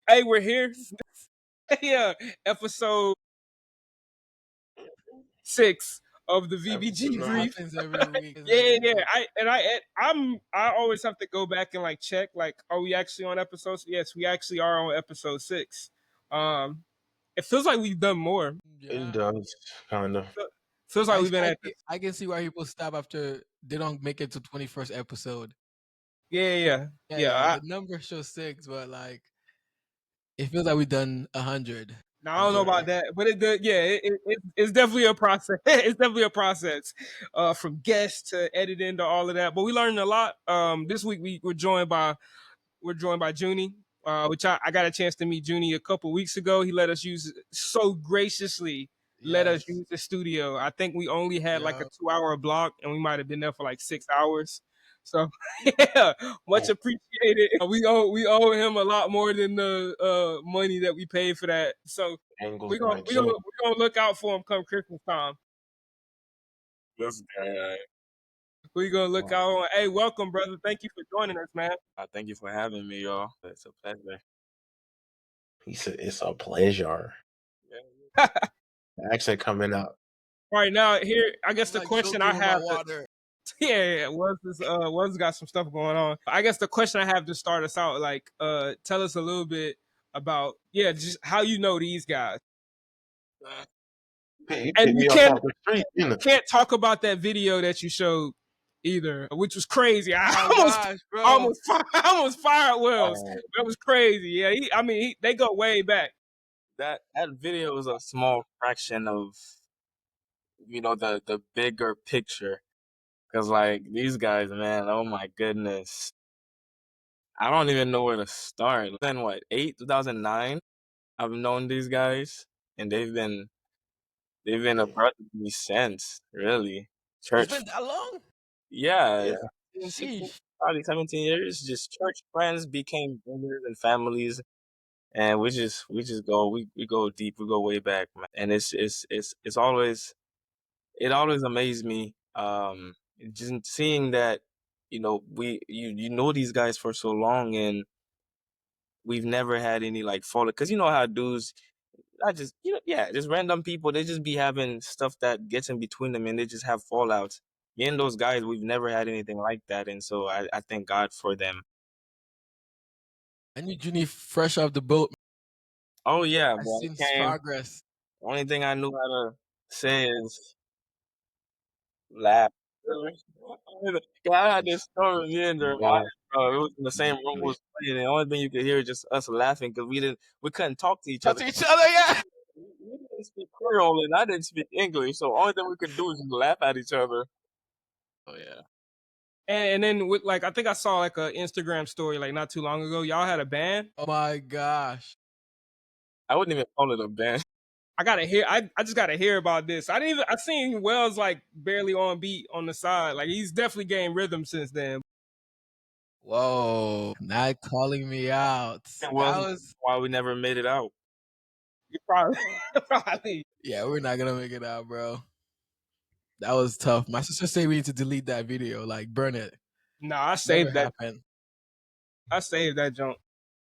Hey, we're here. Yeah, episode 6 of the VBG Brief. Happens every week. Yeah. I always have to go back and like check like, are we actually on episode? Yes, we actually are on episode 6. It feels like we've done more. It does, kind of. Feels like we've been at this. I can see why people stop after they don't make it to 21st episode. Yeah. The number shows 6, but like it feels like we've done 100. Now I don't know about that, but it's definitely a process. It's definitely a process, from guests to editing to all of that. But we learned a lot. This week we're joined by Junie, which I got a chance to meet Junie a couple weeks ago. He let us use let us use the studio. I think we only had like a 2-hour block, and we might have been there for like 6 hours. So yeah, much appreciated. We owe him a lot more than the money that we paid for that. So we're gonna look out for him come Christmas time. That's guy. We're gonna look out on. Hey, welcome, brother. Thank you for joining us, man. Thank you for having me, y'all. It's a pleasure. He said it's a pleasure. Yeah. Accent coming out. Right now, here I guess the question I have. Yeah, was got some stuff going on. I guess the question I have to start us out, like, tell us a little bit about, just how you know these guys. And you can't talk about that video that you showed either, which was crazy. I almost fired Wells. That was crazy. Yeah, they go way back. That video was a small fraction of, the bigger picture. Cause like these guys, man, oh my goodness, I don't even know where to start. Then 2009, I've known these guys, and they've been a brother to me since, really. Church. It's been that long? Yeah. Probably 17 years. Just church friends became brothers and families, and we go deep, we go way back, man. And it always amazed me. Just seeing that, you know these guys for so long, and we've never had any like fallout. Because you know how dudes, just random people, they just be having stuff that gets in between them, and they just have fallouts. Me and those guys, we've never had anything like that, and so I thank God for them. I knew Junie fresh off the boat. Oh yeah, I've seen progress. Only thing I knew how to say is laugh. I had this story with me and her. It was in the same room we was playing, and the only thing you could hear is just us laughing because we couldn't talk to each other. Yeah. We didn't speak Creole and I didn't speak English, so only thing we could do is just laugh at each other. Oh yeah. And then with I think I saw like an Instagram story like not too long ago. Y'all had a band. Oh my gosh. I wouldn't even call it a band. I just gotta hear about this. I seen Wells like barely on beat on the side. Like he's definitely gained rhythm since then. Whoa, not calling me out. That was why we never made it out. You probably. Yeah, we're not gonna make it out, bro. That was tough. My sister said we need to delete that video, like burn it. Nah, I saved that. I saved that junk.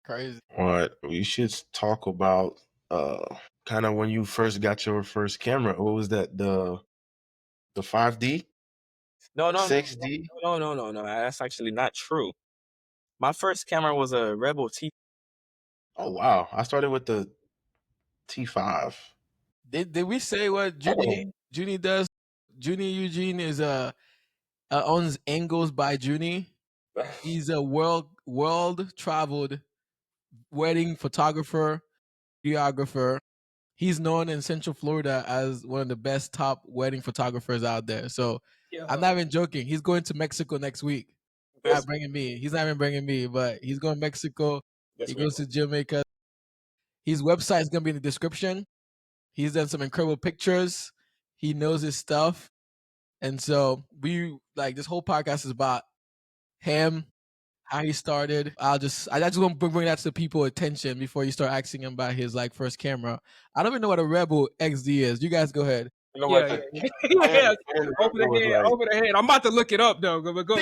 Crazy. What we should talk about, kind of when you first got your first camera. What was that? The 5D? No. 6D? No. That's actually not true. My first camera was a Rebel T. Oh wow! I started with the T5. Did we say what Junie does? Djouny Eugene is owns Angles by Junie. He's a world traveled wedding photographer, videographer. He's known in Central Florida as one of the best top wedding photographers out there. So I'm not even joking. He's going to Mexico next week. He's not even bringing me, but he's going to Mexico. He goes to Jamaica. His website is going to be in the description. He's done some incredible pictures. He knows his stuff. And so this whole podcast is about him, how he started. I just want to bring that to people's attention before you start asking him about his first camera. I don't even know what a Rebel XD is. You guys go ahead. Yeah. Over the head. I'm about to look it up though. Go.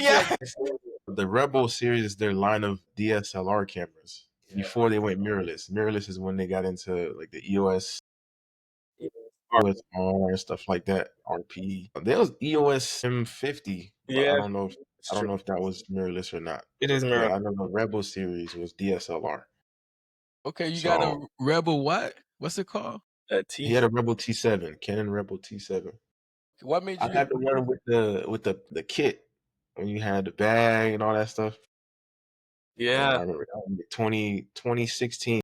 The Rebel series is their line of DSLR cameras. before they went mirrorless. Mirrorless is when they got into like the EOS, EOS R and stuff like that. RP. There was EOS M50, but Yeah, it's I don't true. know if that was mirrorless or not. It is But mirror. I know the Rebel series was DSLR. Okay, you got a So Rebel what? What's it called? he had a Rebel T7, Canon Rebel T7. What made I you get? had the one with the kit when you had the bag and all that stuff. And Yeah, I remember that was 2016.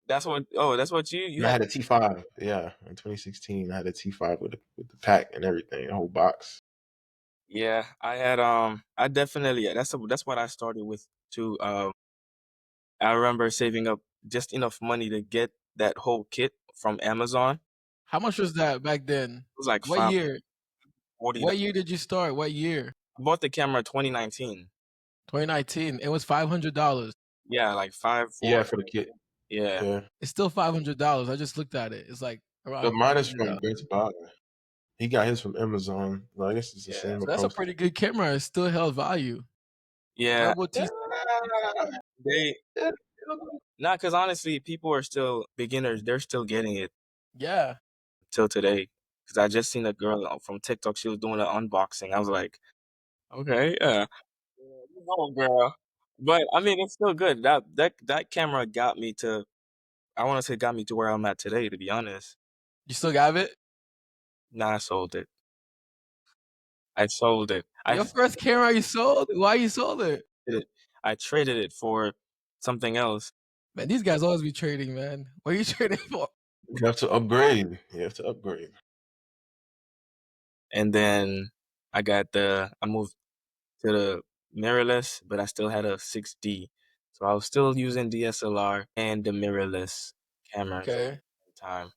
that's what. Oh, that's what you I had. had a T5. Yeah, in 2016, I had a T5 with the pack and everything, the whole box. Yeah, I had. I definitely. Yeah, that's what I started with too. I remember saving up just enough money to get that whole kit from Amazon. How much was that back then? It was like What year? $540. What year did you start? What year? I bought the camera 2019. 2019. It was $500. Yeah, like five, Yeah, four. for the kit. Yeah, Yeah, It's still $500. I just looked at it. It's like but around mine is from $500. Best Buy. He got his from Amazon. Well, I guess it's the yeah, same So that's a approach. pretty good camera. It still held value. yeah. Rebel T. They not because honestly, people are still beginners. They're still getting it Yeah. till today. Because I just seen a girl from TikTok. She was doing an unboxing. I was like, okay, yeah, you go, girl. But I mean, it's still good. That camera got me to. I want to say got me to where I'm at today. To be honest, You still got it? nah, I sold it. I sold it. I Your first camera you sold? Why you sold it? traded it. I traded it for something else, Man, these guys always be trading, man. What are you trading for? You have to upgrade. You have to upgrade. and then I moved to the mirrorless, but I still had a 6D. So I was still using DSLR and the mirrorless cameras at Okay. the time.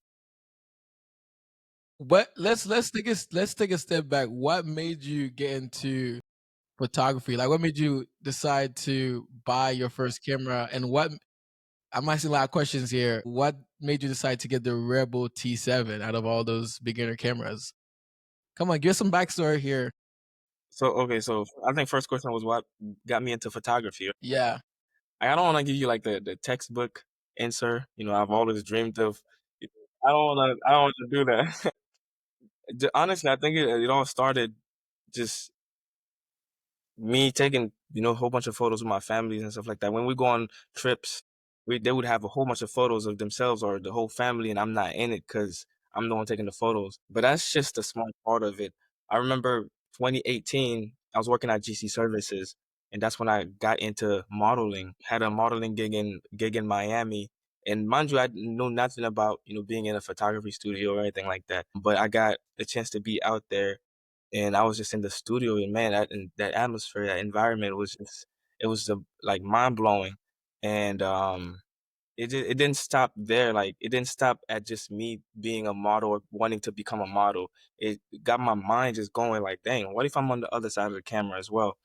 But let's take a step back. What made you get into photography? Like what made you decide to buy your first camera and what I'm asking a lot of questions here. What made you decide to get the Rebel T7 out of all those beginner cameras? Come on, give us some backstory here. So okay, so I think first question was what got me into photography. Yeah. I don't want to give you like the textbook answer. I've always dreamed of. I don't want to do that. Honestly, I think it all started just me taking a whole bunch of photos with my families and stuff like that. When we go on trips, they would have a whole bunch of photos of themselves or the whole family, and I'm not in it because I'm the one taking the photos. But that's just a small part of it. I remember 2018, I was working at GC Services, and that's when I got into modeling. Had a modeling gig in Miami. And mind you, I know nothing about being in a photography studio or anything like that. But I got a chance to be out there and I was just in the studio, and man, that atmosphere, that environment was just it was like mind blowing, and it didn't stop there. Like it didn't stop at just me being a model or wanting to become a model. It got my mind just going like, dang, what if I'm on the other side of the camera as well?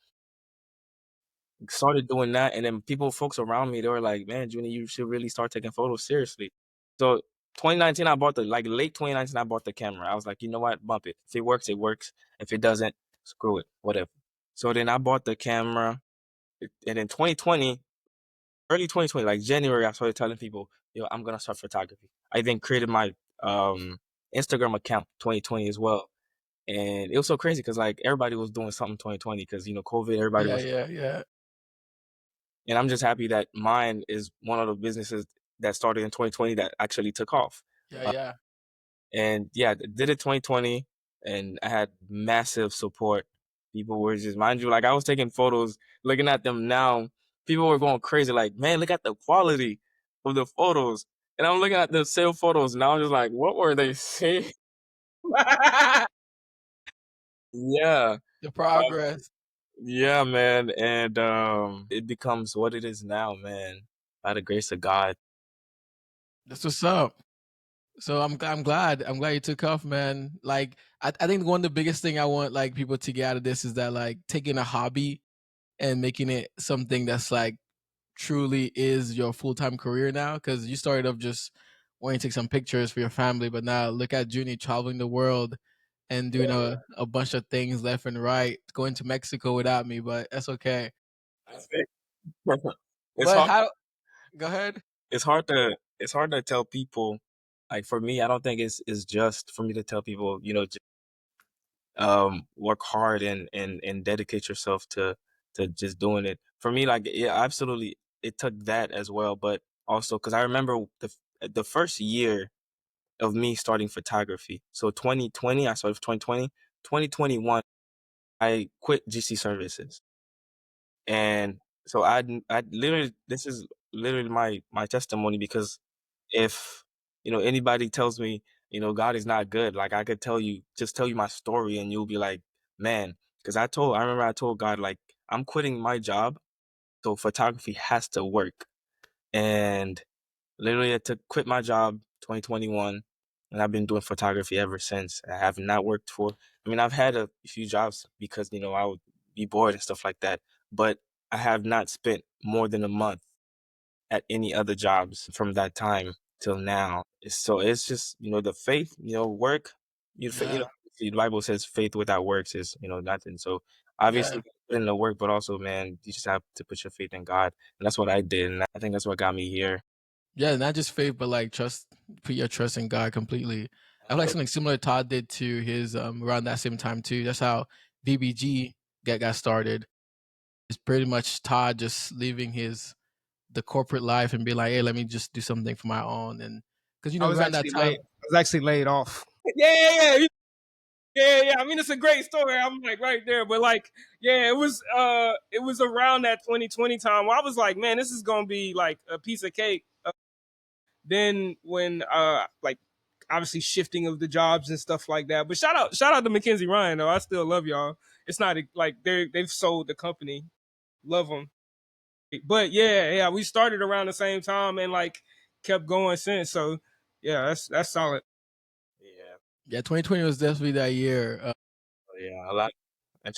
Started doing that, and then folks around me, they were like, man, Junie, you should really start taking photos seriously. So 2019, I bought late 2019, I bought the camera. I was like, you know what, bump it. If it works, it works. If it doesn't, screw it, whatever. So then I bought the camera, and in 2020, early 2020, like January, I started telling people, yo, I'm gonna start photography. I then created my Instagram account 2020 as well. And it was so crazy because like everybody was doing something 2020 because COVID, everybody Yeah, was. yeah, yeah. And I'm just happy that mine is one of the businesses that started in 2020 that actually took off. Yeah, yeah. And yeah, did it 2020, and I had massive support. People were just, mind you, like I was taking photos, looking at them now. People were going crazy, like, man, look at the quality of the photos. And I'm looking at the sale photos now. I'm just like, what were they saying? Yeah, The progress. yeah, man. And it becomes what it is now, man. By the grace of God. That's what's up. So I'm glad you took off, man. Like I think one of the biggest thing I want like people to get out of this is that like taking a hobby and making it something that's like truly is your full-time career now, because you started off just wanting to take some pictures for your family, but now look at Junie traveling the world and doing a bunch of things left and right, going to Mexico without me, but that's okay. That's it. It's But hard. how Go ahead. It's hard to tell people. Like for me, I don't think it's just for me to tell people, work hard and dedicate yourself to just doing it. For me, like, yeah, absolutely, it took that as well, but also because I remember the first year of me starting photography. So 2020, I started 2020. 2021, I quit GC services, and so I literally, this is literally my testimony, because if anybody tells me God is not good, like I could tell you my story, and you'll be like, man, because I remember I told God, like, I'm quitting my job, so photography has to work. And literally I took quit my job 2021, and I've been doing photography ever since. I have not worked for, I mean, I've had a few jobs because I would be bored and stuff like that, but I have not spent more than a month at any other jobs from that time till now. So it's just, the faith, work, Yeah. the Bible says faith without works is, nothing. So Yeah. obviously put in the work, but also, man, you just have to put your faith in God. And that's what I did. And I think that's what got me here. Yeah, not just faith, but like trust. Put your trust in God completely. I feel like something similar Todd did to his around that same time too. That's how VBG got started. It's pretty much Todd just leaving the corporate life and be like, hey, let me just do something for my own. And because I was around that actually time, laid. I was actually laid off. Yeah. I mean, it's a great story. I'm like right there, but like, yeah, it was around that 2020 time where I was like, man, this is gonna be like a piece of cake. Then when like obviously shifting of the jobs and stuff like that. But shout out to Mackenzie Ryan though. I still love y'all. It's not like they've sold the company. Love them. But yeah, we started around the same time and like kept going since. So yeah, that's solid. Yeah. yeah, 2020 was definitely that year. Yeah. A lot of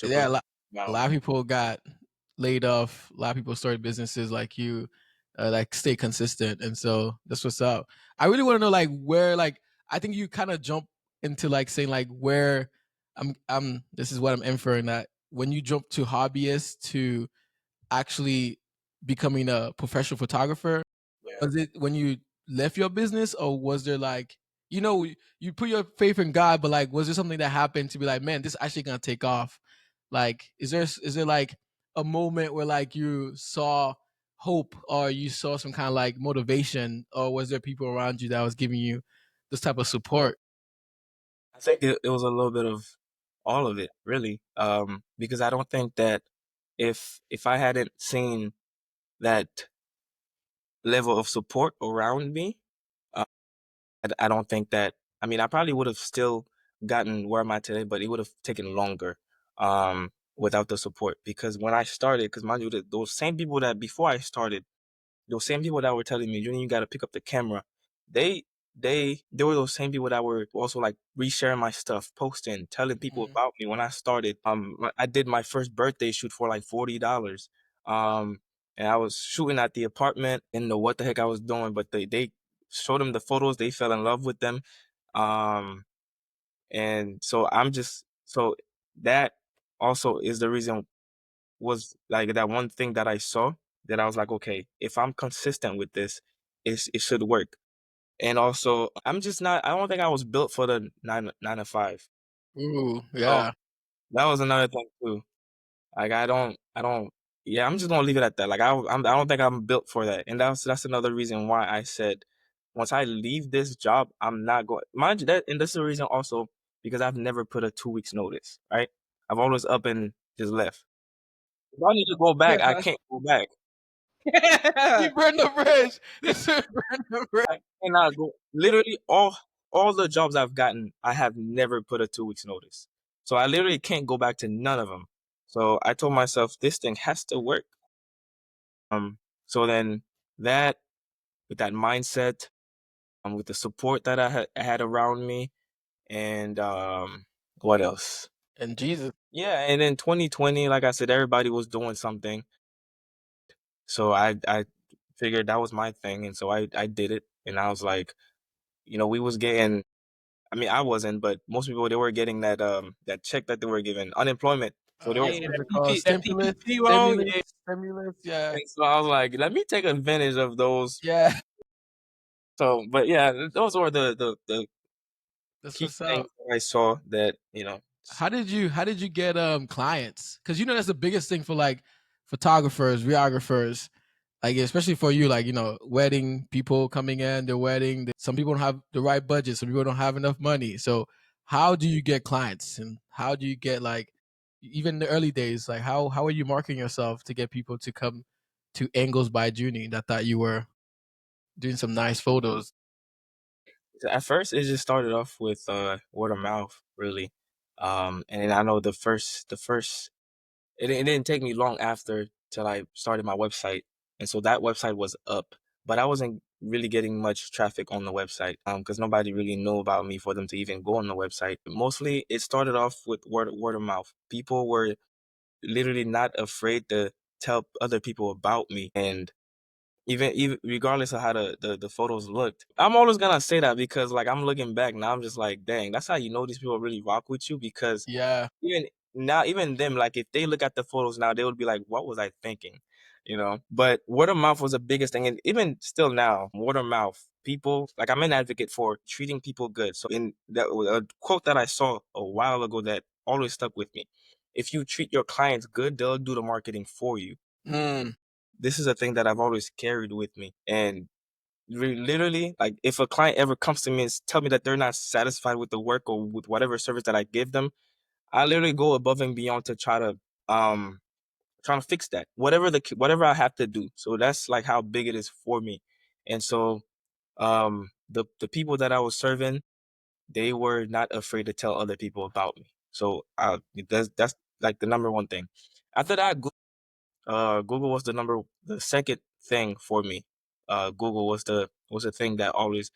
Yeah, entrepreneurs. a Wow. lot of people got laid off. A lot of people started businesses like you, like stay consistent, and so that's what's up. I really want to know like where like I think you kind of jump into like saying like where I'm. This is what I'm inferring that when you jump to hobbyist to actually becoming a professional photographer, Yeah. was it when you left your business, or was there like you put your faith in God, but like was there something that happened to be like, man, this is actually gonna take off? Like, is there like a moment where like you saw hope, or you saw some kind of like motivation, or was there people around you that was giving you this type of support? I think it was a little bit of all of it, really. Because I don't think that if I hadn't seen that level of support around me, uh, I don't think that. I mean, I probably would have still gotten where I'm at today, but it would have taken longer, without the support. Because when I started, because mind you, those same people that before I started, those same people that were telling me, you got to pick up the camera, they they were those same people that were also like resharing my stuff, posting, telling people Mhm. about me. When I started, I did my first birthday shoot for like $40. Um, and I was shooting at the apartment, and know what the heck I was doing, but they showed them the photos, they fell in love with them. Um, and so so that also is the reason, was like that one thing that I saw, that I was like, okay, if I'm consistent with this, it should work. And also, I'm just not. I don't think I was built for the nine to five. Ooh, So yeah. that was another thing too. Like I don't. Yeah, I'm just gonna leave it at that. Like I don't think I'm built for that. And that's another reason why I said, once I leave this job, I'm not going. Mind you, that, and this is the reason also, because I've never put a 2 weeks notice. Right? I've always up and just left. If I need to go back, I can't go back. He burned the bridge. This is burned the bridge. I cannot go. Literally, all the jobs I've gotten, I have never put a 2 weeks notice. So I literally can't go back to none of them. So I told myself this thing has to work. So then that, with that mindset, with the support that I had around me, and what else? And Jesus. Yeah, and in 2020, like I said, everybody was doing something. So I figured that was my thing, and so I did it, and I was like, we was getting. I mean, I wasn't, but most people, they were getting that check that they were given, unemployment. So they were Yeah, What's that it called? That Stimulus, PPP loan. stimulus, Yeah, stimulus. Yeah, so I was like, let me take advantage of those. yeah. So, but yeah, those were the That's key what's things up. that I saw that How did you get clients? Because that's the biggest thing for like photographers, videographers, like especially for you, like wedding people coming in, their wedding. Some people don't have the right budget. Some people don't have enough money. So how do you get clients, and how do you get like even in the early days? Like how are you marketing yourself to get people to come to Angles by Junie that thought you were doing some nice photos? at first it just started off with word of mouth, really. And then I know the first it didn't take me long after till I started my website, and so that website was up, but I wasn't really getting much traffic on the website because nobody really knew about me for them to even go on the website. Mostly, it started off with word of mouth. People were literally not afraid to tell other people about me, and even regardless of how the photos looked. I'm always gonna say that because like I'm looking back now, I'm just like, dang, that's how you know these people really rock with you because Yeah. even now, even them, like if they look at the photos now, they would be like, what was I thinking? But word of mouth was the biggest thing. And even still now, word of mouth, people, like I'm an advocate for treating people good. So in that a quote that I saw a while ago that always stuck with me. If you treat your clients good, they'll do the marketing for you. Mm. This is a thing that I've always carried with me. And literally, like if a client ever comes to me and tell me that they're not satisfied with the work or with whatever service that I give them, I literally go above and beyond to um trying to fix that. Whatever I have to do. So that's like how big it is for me. And so the people that I was serving, they were not afraid to tell other people about me. So that's like the number one thing. After that, Google was the second thing for me. Google was the thing that always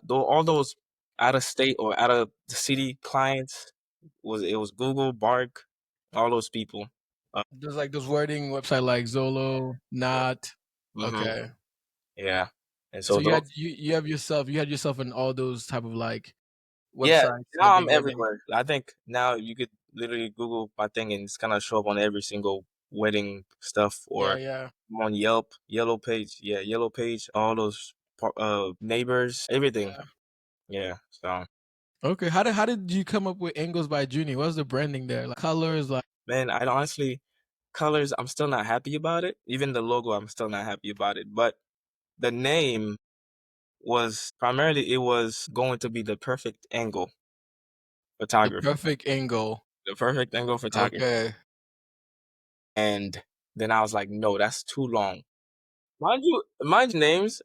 all those out of state or out of the city clients it was Google, Bark, all those people. There's like those wording website like Zolo, Not. hmm Okay. Yeah, and So so those. you had yourself in all those type of like Yeah, websites now with the I'm wedding. everywhere. I think now you could literally Google my thing and it's gonna show up on every single wedding stuff Yeah, or yeah. I'm on Yelp, Yellow Page, Yellow Page, all those neighbors, everything. Yeah. Yeah, so Okay. How did you come up with Angles by Junie? What's the branding there? Like colors, like man, I honestly colors, I'm still not happy about it. Even the logo, I'm still not happy about it. But the name was primarily it was going to be the perfect angle the photography. perfect angle. The perfect angle photography. Okay. And then I was like, no, that's too long. Mind you, names,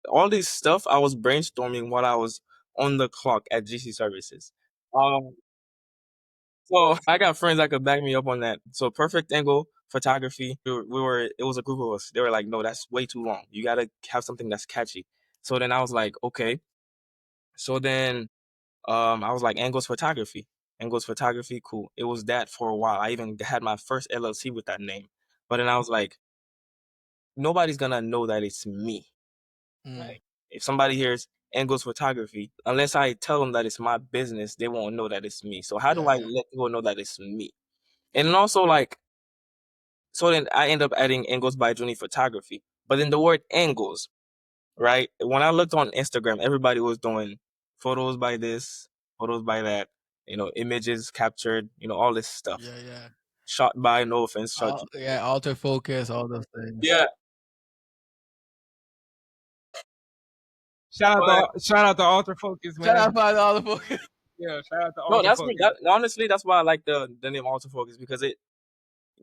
all this stuff I was brainstorming while I was on the clock at GC services. Um, so I got friends that could back me up on that. So perfect angle photography. It was a group of us. They were like, no, that's way too long. You gotta have something that's catchy. So then I was like, okay. So then I was like, angles photography. Angles photography, cool. It was that for a while. I even had my first LLC with that name. But then I was like, nobody's gonna know that it's me. Mm. Like, if somebody hears Angles Photography, unless I tell them that it's my business, they won't know that it's me. So how do Yeah, I yeah. let people know that it's me? And then also like, so then I end up adding Angles by Junie Photography. But then the word angles, right? When I looked on Instagram, everybody was doing photos by this, photos by that, images captured, all this stuff. Yeah, yeah. Shot by, no offense, shot. Yeah, alter focus, all those things. Yeah, but Shout out to Alter Focus, Shout man. out by all the focus. Yeah, shout out to no, Alter that's me. Focus. Honestly, that's why I like the name Autofocus because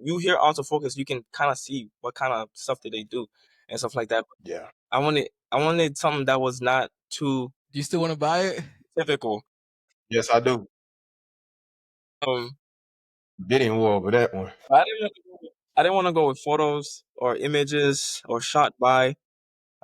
you hear autofocus, you can kind of see what kind of stuff that they do and stuff like that. Yeah. I wanted something that was not too Do you still want to buy it? typical. Yes, I do. Um, Bidding war over that one. I didn't want to go with photos or images or shot by.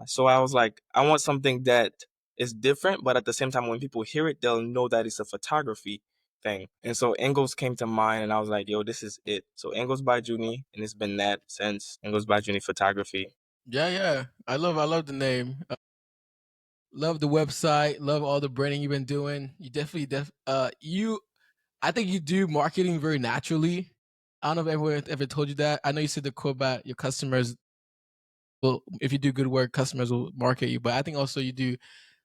So I was like, I want something that is different, but at the same time, when people hear it, they'll know that it's a photography thing. And so Angles came to mind, and I was like, yo, this is it. So Angles by Junie, and it's been that since Angles by Junie Photography. Yeah, yeah. I love the name. Love the website. Love all the branding you've been doing. You definitely I think you do marketing very naturally. I don't know if everyone ever told you that. I know you said the quote about your customers will, if you do good work, customers will market you. But I think also you do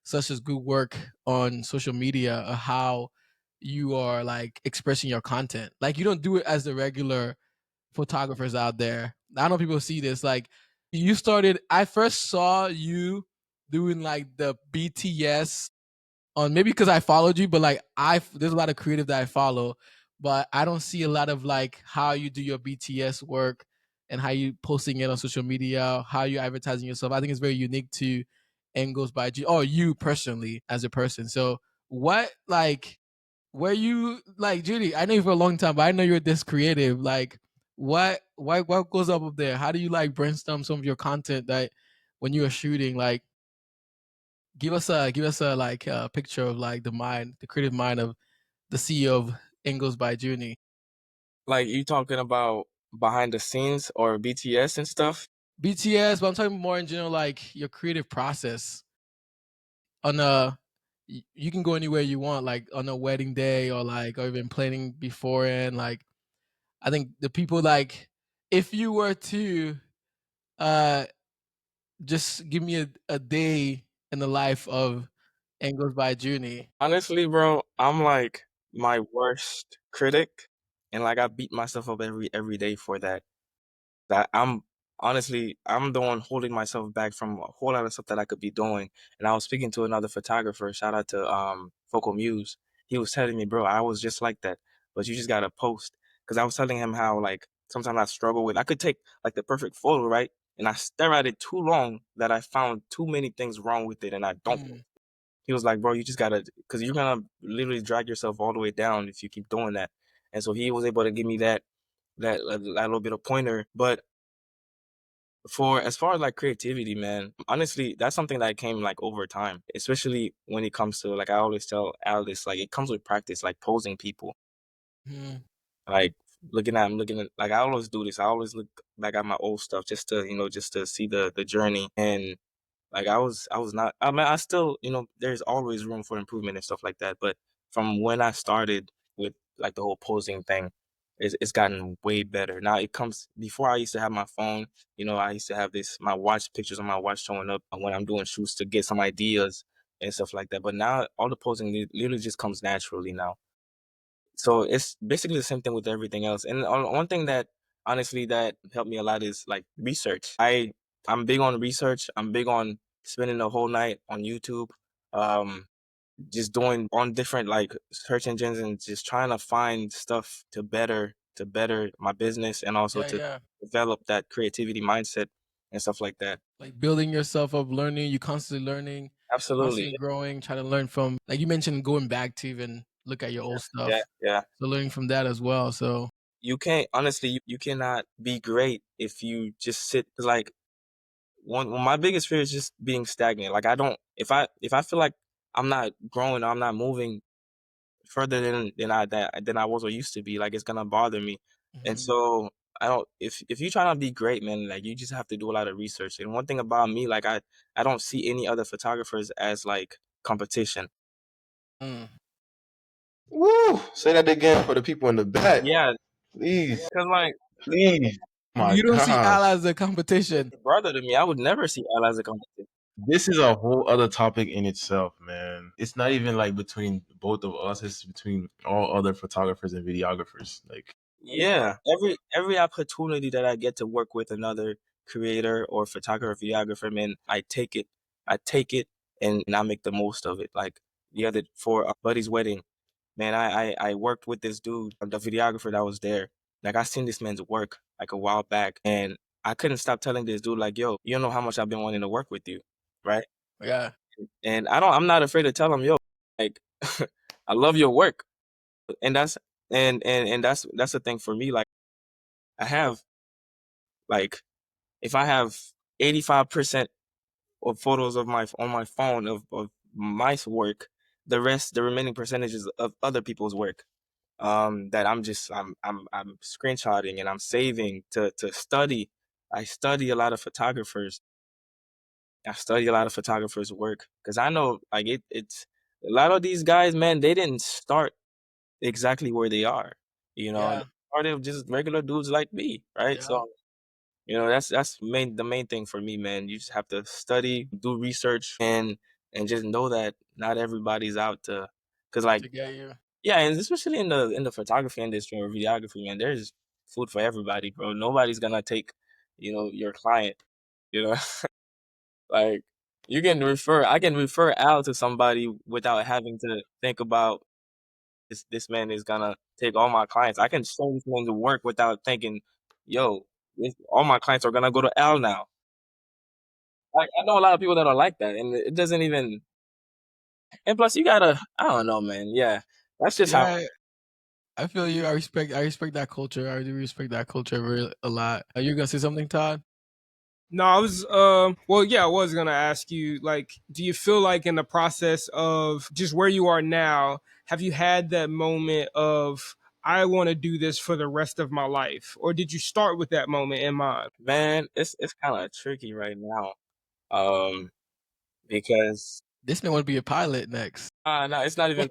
such as good work on social media of how you are like expressing your content. Like you don't do it as the regular photographers out there. I know people see this. Like you started, I first saw you doing like the BTS on maybe because I followed you, but like there's a lot of creative that I follow, but I don't see a lot of like how you do your BTS work and how you posting it on social media, how you advertising yourself. I think it's very unique to Angles by G or you personally as a person. So what like were you like Judy? I know you for a long time, but I know you're this creative. Like what goes up there? How do you like brainstorm some of your content that when you are shooting? Like give us a like a picture of like the mind, the creative mind of the CEO of Angles by Junie. Like you talking about behind the scenes or BTS and stuff? BTS, but I'm talking more in general, like your creative process on a you can go anywhere you want, like on a wedding day or like or even planning beforehand. Like I think the people like if you were to uh just give me a day in the life of Angles by Junie. Honestly, bro, I'm like my worst critic, and like I beat myself up every day for that. That I'm honestly I'm the one holding myself back from a whole lot of stuff that I could be doing. And I was speaking to another photographer, shout out to Focal Muse. He was telling me, bro, I was just like that, but you just gotta post. Because I was telling him how like sometimes I struggle with I could take like the perfect photo, right? And I stare at it too long that I found too many things wrong with it and I don't. Mm. He was like, bro, you just gotta, because you're gonna literally drag yourself all the way down if you keep doing that. And so he was able to give me that little bit of pointer. But for as far as like creativity, man, honestly, that's something that came like over time, especially when it comes to like I always tell Alice, like it comes with practice, like posing people, Mm. like I'm looking at like I always do this. I always look back at my old stuff just to just to see the journey. And like I was not. I mean, I still, there's always room for improvement and stuff like that. But from when I started with like the whole posing thing, it's gotten way better. Now it comes before I used to have my phone. I used to have my watch pictures on my watch showing up when I'm doing shoots to get some ideas and stuff like that. But now all the posing literally just comes naturally now. So it's basically the same thing with everything else. And one thing that honestly that helped me a lot is like research. I'm big on research. I'm big on spending the whole night on YouTube, um, just doing on different like search engines and just trying to find stuff to better my business and also Yeah, to yeah. develop that creativity mindset and stuff like that. Like building yourself up, learning, you constantly learning, Absolutely. constantly growing, trying to learn from like you mentioned going back to even look at your old Yeah, stuff. yeah. So learning from that as well. So You can't honestly you cannot be great if you just sit 'cause, like one my biggest fear is just being stagnant. Like I don't if I feel like I'm not growing, I'm not moving further than I was or used to be, like it's gonna bother me. And mhm. so I don't if you try to be great, man, like you just have to do a lot of research. And one thing about me, like I don't see any other photographers as like competition. Mm. Woo! Say that again for the people in the back, Yeah, please, because like please. My You don't see Al gosh, as a competition. brother to me, I would never see Al as a competition. this is a whole other topic in itself, man. It's not even like between both of us. It's between all other photographers and videographers. Like, Yeah, every opportunity that I get to work with another creator or photographer, videographer, man, I take it. I take it and I make the most of it. Like the other for a buddy's wedding, man, I worked with this dude, the videographer that was there. Like I seen this man's work like a while back, and I couldn't stop telling this dude like, "Yo, you don't know how much I've been wanting to work with you, right?" Yeah. And I'm not afraid to tell him, "Yo, like, I love your work," and that's the thing for me. Like I have like if I have 85% of photos of my on my phone of my work, the remaining percentages of other people's work. That I'm screenshotting and I'm saving to study. I study a lot of photographers. I study a lot of photographers' work because I know like it's a lot of these guys, man, they didn't start exactly where they are. You know, Yeah. or they're just regular dudes like me, right? Yeah. So that's the main thing for me, man. You just have to study, do research, and just know that not everybody's out to, cause like To get you. yeah, and especially in the photography industry or videography, man, there's food for everybody, bro. Nobody's gonna take, your client, you know, like I can refer Al to somebody without having to think about this man is gonna take all my clients. I can show this man to work without thinking, yo, all my clients are gonna go to Al now. Like I know a lot of people that are like that, and it doesn't even. And plus, you gotta, I don't know, man. Yeah, that's just how. Yeah, I feel you. I respect that culture. I do respect that culture a lot. Are you gonna say something, Todd? No, I was well, yeah, I was gonna ask you, like, do you feel like in the process of just where you are now, have you had that moment of I want to do this for the rest of my life, or did you start with that moment in mind? Man, it's kind of tricky right now, um, because This man want to be a pilot next. no, it's not even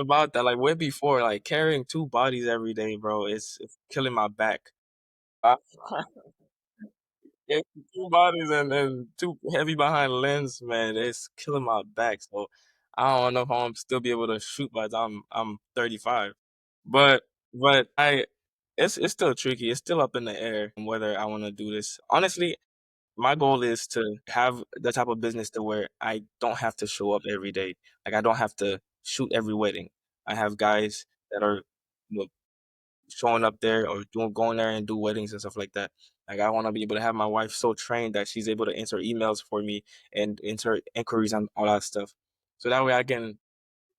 about that. Like way before, like carrying two bodies every day, bro, it's killing my back. Uh, yeah, two bodies and two heavy behind lens, man, it's killing my back. So I don't know if I'm still be able to shoot by the time I'm 35. But it's still tricky. It's still up in the air whether I want to do this. Honestly, my goal is to have the type of business to where I don't have to show up every day. Like I don't have to shoot every wedding. I have guys that are you know, showing up there or going there and do weddings and stuff like that. Like I want to be able to have my wife so trained that she's able to answer emails for me and answer inquiries and all that stuff. So that way I can,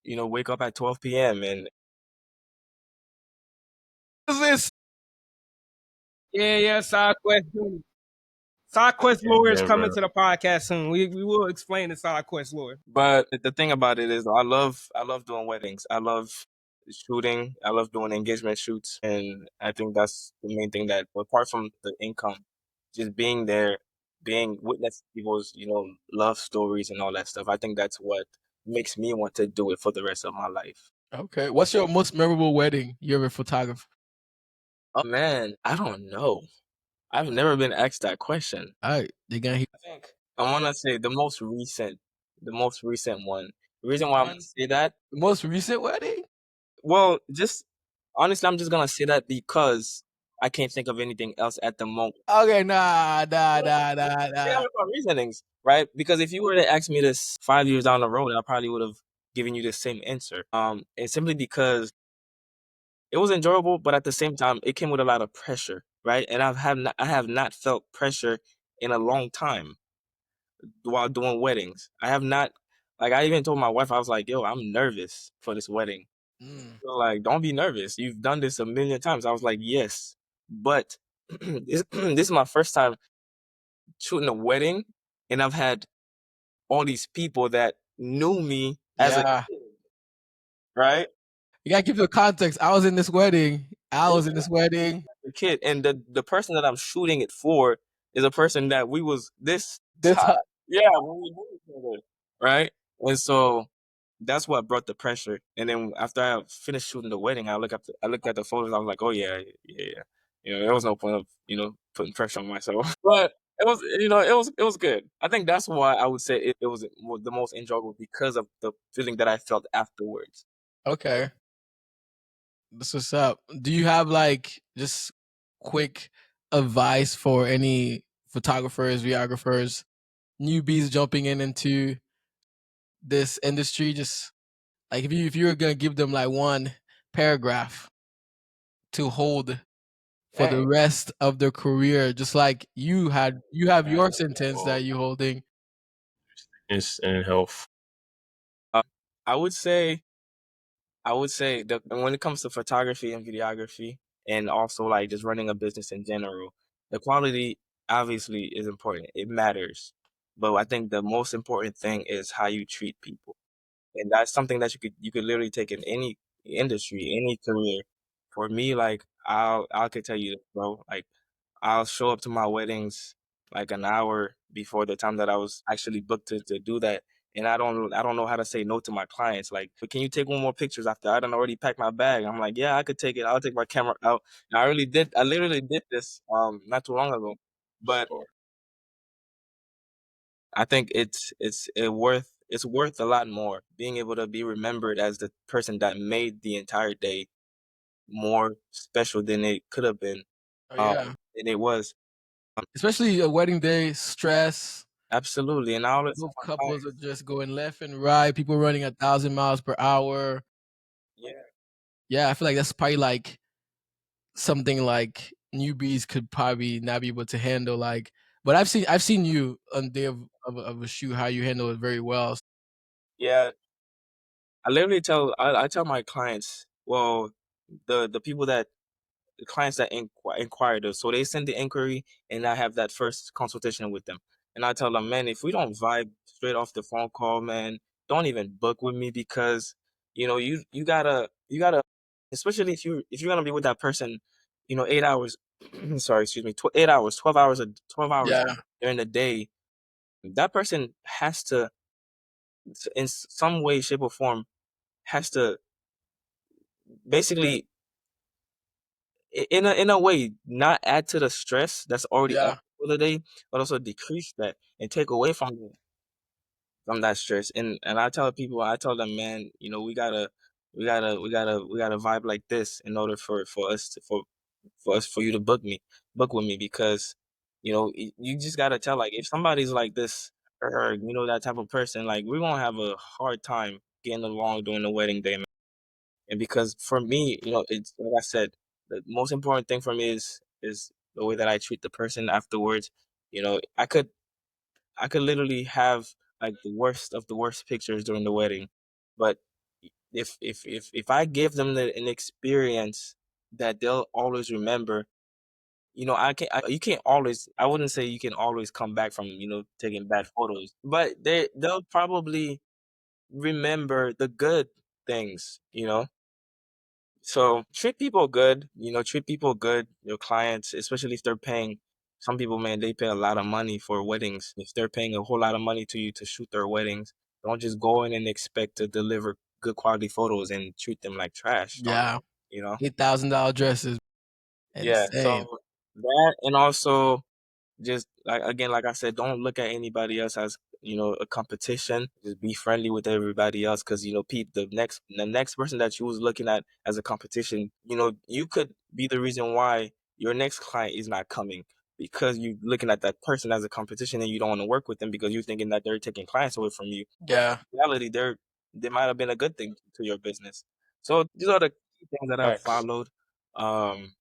wake up at 12 p.m. and What's this? Yeah, yeah, side question. Side quest lore is Yeah, coming bro. to the podcast soon. We will explain the side quest lore. but the thing about it is I love doing weddings. I love shooting. I love doing engagement shoots and I think that's the main thing that apart from the income, just being there, being witness people's, love stories and all that stuff. I think that's what makes me want to do it for the rest of my life. Okay. What's your most memorable wedding you ever photographed? Oh man, I don't know. I've never been asked that question. All right, they gonna hear I think I want to say the most recent one. The reason why I'm gonna say that, the most recent wedding. well, just honestly, I'm just gonna say that because I can't think of anything else at the moment. Okay, nah. Yeah, my reasonings, right? Because if you were to ask me this 5 years down the road, I probably would have given you the same answer. And simply because it was enjoyable, but at the same time, it came with a lot of pressure, right? And I have not felt pressure in a long time while doing weddings. I have not, like, I even told my wife, I was like, yo, I'm nervous for this wedding. Mm. So, like, don't be nervous. You've done this a million times. I was like, yes, but this is my first time shooting a wedding, and I've had all these people that knew me as a Yeah, kid, right? you gotta give the context. I was in this wedding. I was in this wedding. A kid, and the person that I'm shooting it for is a person that we was this This time. Yeah, when we knew each other, right? And so that's what brought the pressure. And then after I finished shooting the wedding, I looked at the photos. I was like, oh yeah, yeah, yeah. There was no point of putting pressure on myself. But it was it was good. I think that's why I would say it was the most enjoyable because of the feeling that I felt afterwards. Okay, this what's up. Do you have like just quick advice for any photographers, videographers, newbies jumping into this industry? Just like if you were gonna give them like one paragraph to hold for the Dang. rest of their career, just like you have your sentence that you holding. And health. I would say that when it comes to photography and videography, and also like just running a business in general, the quality obviously is important. It matters, but I think the most important thing is how you treat people, and that's something that you could literally take in any industry, any career. For me, like I could tell you this, bro. Like I'll show up to my weddings like an hour before the time that I was actually booked to do that. and I don't know how to say no to my clients. Like, but can you take one more pictures after I done already packed my bag? I'm like, yeah, I could take it. I'll take my camera out. And I literally did this not too long ago. But I think it's worth a lot more being able to be remembered as the person that made the entire day more special than it could have been. Oh, yeah. And it was. Especially a wedding day, stress. Absolutely. And I always tell Both my couples are clients, just going left and right. People running 1,000 miles per hour. yeah, Yeah, I feel like that's probably like something like newbies could probably not be able to handle. Like, but I've seen you on the day of a shoot how you handle it very well. yeah. I literally I tell my clients, well, the people that the clients that inquire those. So they send the inquiry, and I have that first consultation with them. And I tell them, man, if we don't vibe straight off the phone call, man, don't even book with me because you gotta, especially if you're gonna be with that person, 8 hours. Sorry, excuse me, 8 hours, 12 hours, 12 hours Yeah, during the day. That person has to, in some way, shape, or form, has to basically in a way not add to the stress that's already on yeah, for the day, but also decrease that and take away from that stress. And I tell them, man, we gotta vibe like this in order for us to, for you to book with me because you just gotta tell, like, if somebody's like this, or that type of person, like, we're gonna have a hard time getting along during the wedding day. And because for me, it's like I said, the most important thing for me is the way that I treat the person afterwards. I could literally have like the worst of the worst pictures during the wedding, but if I give them an experience that they'll always remember, you can't always. I wouldn't say you can always come back from taking bad photos, but they'll probably remember the good things. So treat people good, your clients, especially if they're paying. Some people, man, they pay a lot of money for weddings. If they're paying a whole lot of money to you to shoot their weddings, don't just go in and expect to deliver good quality photos and treat them like trash. yeah. You know? $8,000 dresses, Yeah. insane. So that, and also just like, again, like I said, don't look at anybody else as a competition. Just be friendly with everybody else, because the next person that you was looking at as a competition, you could be the reason why your next client is not coming, because you looking at that person as a competition and you don't want to work with them because you're thinking that they're taking clients away from you. Yeah, In reality, they might have been a good thing to your business. So these are the key things that I've followed. Um,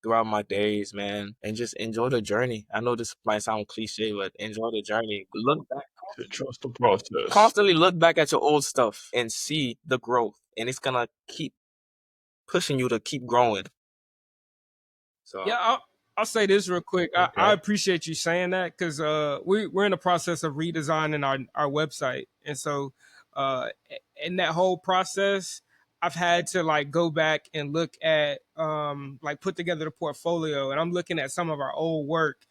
throughout my days, man, and just enjoy the journey. I know this might sound cliche, but enjoy the journey. Look back, Trust the process. constantly look back at your old stuff and see the growth, and it's gonna keep pushing you to keep growing. So Yeah, I'll say this real quick. I Okay. appreciate you saying that because we're in the process of redesigning our website, and so in that whole process, I've had to like go back and look at like put together the portfolio, and I'm looking at some of our old work.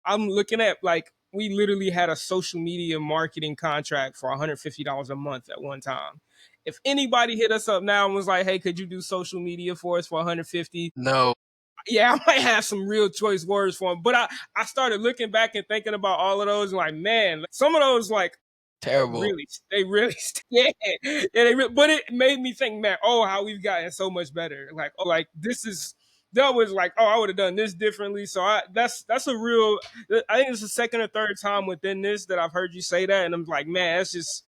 I'm looking at like we literally had a social media marketing contract for $150 a month at one time. If anybody hit us up now and was like, "Hey, could you do social media for us for 150?" no, Yeah, I might have some real choice words for him. But I started looking back and thinking about all of those, and like, man, some of those like terrible. really, yeah, yeah, but it made me think, man, oh, how we've gotten so much better. Like, oh, like this is that was like, oh, I would have done this differently. So that's a real. I think it's the second or third time within this that I've heard you say that, and I'm like, man, that's just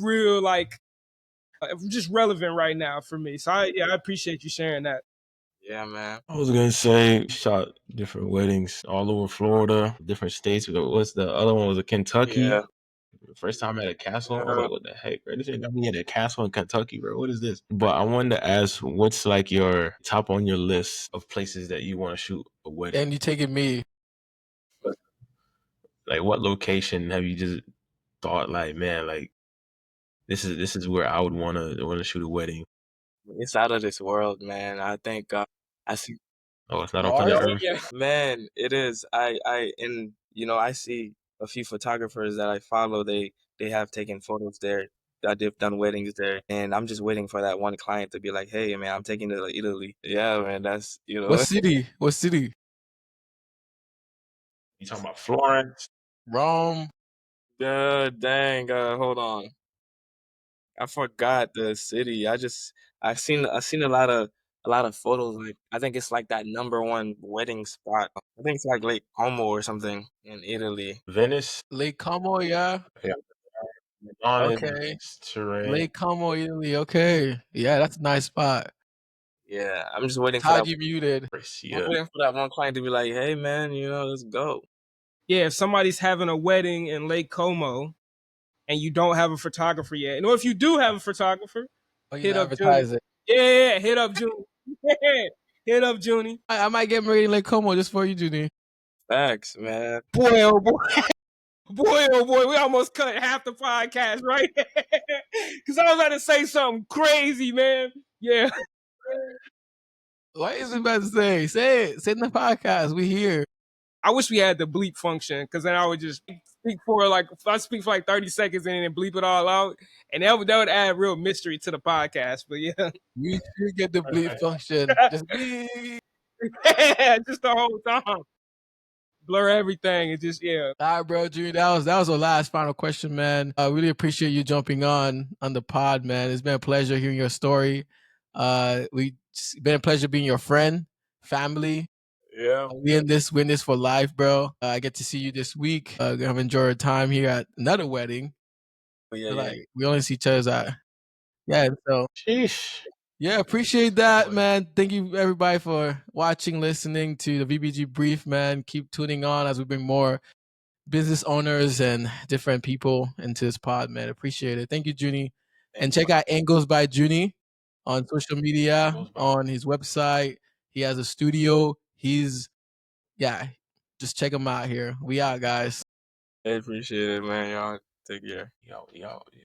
real, like, just relevant right now for me. So I appreciate you sharing that. yeah, man. I was gonna say shot different weddings all over Florida, different states. What's the other one? Was it Kentucky? Yeah. The first time at a castle, I was like, "What the heck, bro? This ain't got me at a castle in Kentucky, bro. What is this?" But I wanted to ask, what's like your top on your list of places that you want to shoot a wedding? And you taking me. Like, what location have you just thought, like, man, like this is where I would want to shoot a wedding? It's out of this world, man. I think I see. Oh, it's not on planet Mars? Earth. Yeah, man, it is. I and I see a few photographers that I follow. they have taken photos there. That they've done weddings there, and I'm just waiting for that one client to be like, "Hey, man, I'm taking to Italy." Yeah, man, that's What city? What city? You talking about Florence? Rome. Dang, hold on. I forgot the city. I seen a lot of photos. Like I think it's like that number one wedding spot. I think it's like Lake Como or something in Italy. Venice? Lake Como, yeah. Yeah. Milan, Okay. Turin. Lake Como, Italy. Okay. Yeah, that's a nice spot. Yeah, I'm just waiting for Todd, that. you muted. I'm Yeah. waiting for that one client to be like, "Hey, man, let's go." Yeah, if somebody's having a wedding in Lake Como and you don't have a photographer yet, and or if you do have a photographer, Oh, you hit up Junie. advertise it. Yeah, hit up Junie. Yeah, hit up Junie. I might get married in Lake Como just for you, Junie. Facts, man. Boy, oh boy. Boy, oh boy, we almost cut half the podcast, right? Because I was about to say something crazy, man. Yeah. What is it about to say? Say it. Say it in the podcast. We here. I wish we had the bleep function because then I would just speak for like, if I speak for like 30 seconds and then bleep it all out. And that would add real mystery to the podcast. But yeah. We should get the bleep function. Just bleep. Just the whole time. Blur everything. It just, yeah. All right, bro, Junie. That was our last final question, man. I really appreciate you jumping on the pod, man. It's been a pleasure hearing your story. It's been a pleasure being your friend, family. Yeah. We in this for life, bro. I get to see you this week. I've enjoyed our time here at another wedding. Yeah. We only see each other at, so Sheesh. yeah, appreciate that, man. Thank you everybody for watching, listening to the VBG Brief, man. Keep tuning on as we bring more business owners and different people into this pod, man. Appreciate it. Thank you, Junie. And check out Angles by Junie on social media, on his website. He has a studio. Just check him out here. We out, guys. I appreciate it, man. Y'all take care. Yo.